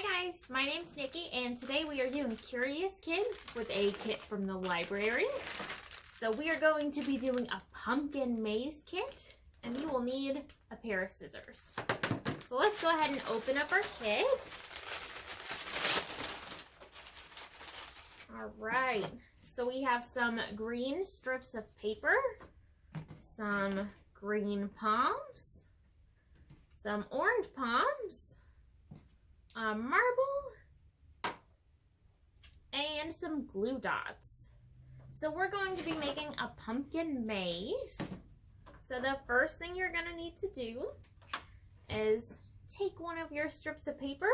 Hi guys, my name's Nikki and today we are doing Curious Kids with a kit from the library. So we are going to be doing a pumpkin maze kit and you will need a pair of scissors. So let's go ahead and open up our kit. Alright, so we have some green strips of paper, some green palms, some orange palms, a marble, and some glue dots. So we're going to be making a pumpkin maze. So the first thing you're going to need to do is take one of your strips of paper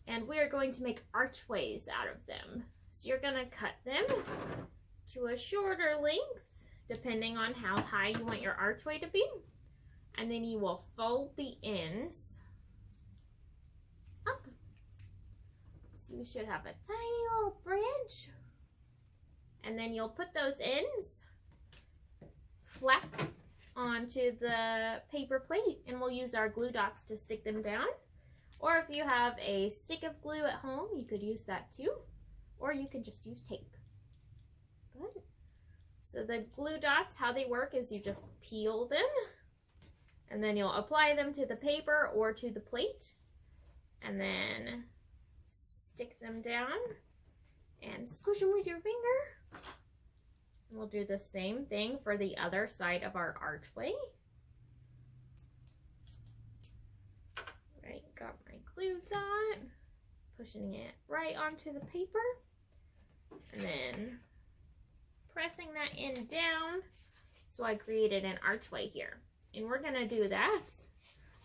and we are going to make archways out of them. So you're going to cut them to a shorter length depending on how high you want your archway to be. And then you will fold the ends up. So you should have a tiny little bridge. And then you'll put those ends flat onto the paper plate and we'll use our glue dots to stick them down. Or if you have a stick of glue at home, you could use that too. Or you could just use tape. Good. So the glue dots, how they work is you just peel them and then you'll apply them to the paper or to the plate and then stick them down and squish them with your finger. And we'll do the same thing for the other side of our archway. Right, got my glue dot, pushing it right onto the paper and then pressing that end down so I created an archway here. And we're gonna do that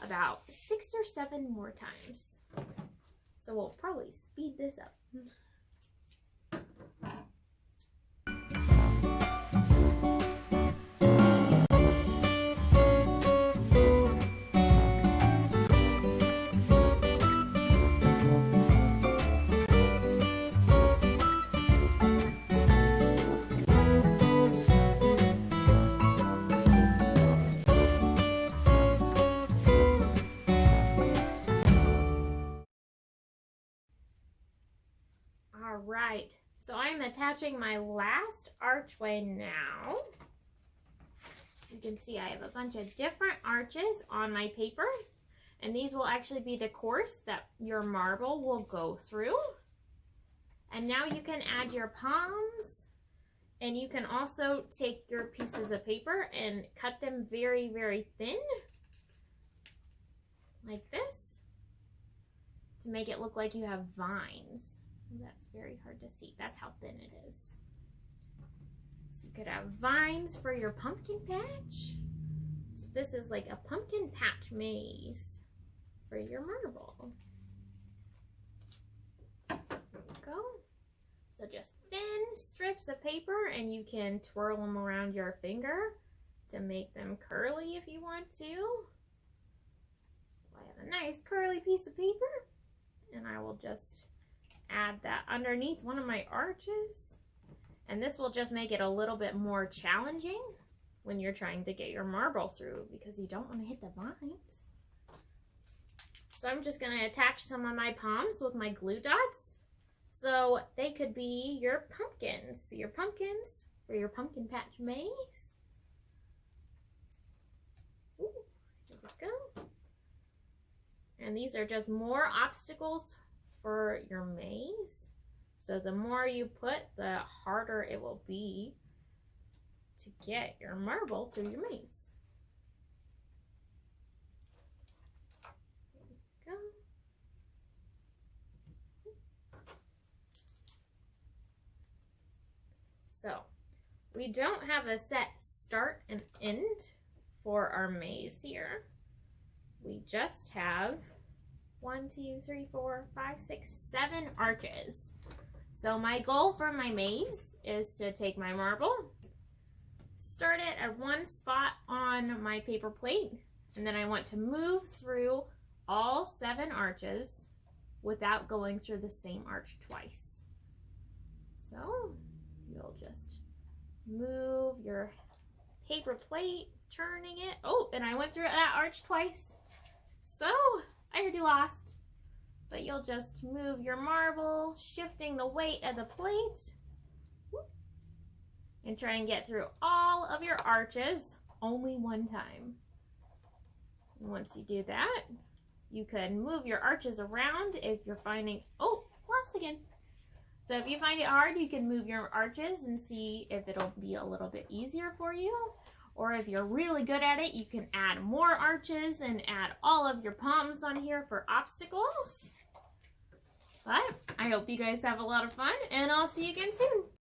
about 6 or 7 more times. So we'll probably speed this up. Alright, so I'm attaching my last archway now. So you can see I have a bunch of different arches on my paper. And these will actually be the course that your marble will go through. And now you can add your palms. And you can also take your pieces of paper and cut them very, very thin. Like this. To make it look like you have vines. That's very hard to see. That's how thin it is. So you could have vines for your pumpkin patch. So this is like a pumpkin patch maze for your marble. There we go. So just thin strips of paper and you can twirl them around your finger to make them curly if you want to. So I have a nice curly piece of paper and I will just add that underneath one of my arches, and this will just make it a little bit more challenging when you're trying to get your marble through because you don't want to hit the vines. So I'm just going to attach some of my palms with my glue dots so they could be your pumpkins. So your pumpkins for your pumpkin patch maze. Ooh, here we go. And these are just more obstacles for your maze. So the more you put, the harder it will be to get your marble through your maze. There we go. So we don't have a set start and end for our maze here. We just have 1, 2, 3, 4, 5, 6, 7 arches. So my goal for my maze is to take my marble, start it at one spot on my paper plate, and then I want to move through all 7 arches without going through the same arch twice. So you'll just move your paper plate, turning it. Oh, and I went through that arch twice. So I already lost. but you'll just move your marble, shifting the weight of the plate, and try and get through all of your arches only one time. And once you do that, you can move your arches around if you're finding, oh, lost again. So if you find it hard, you can move your arches and see if it'll be a little bit easier for you. Or if you're really good at it, you can add more arches and add all of your palms on here for obstacles. But I hope you guys have a lot of fun, and I'll see you again soon.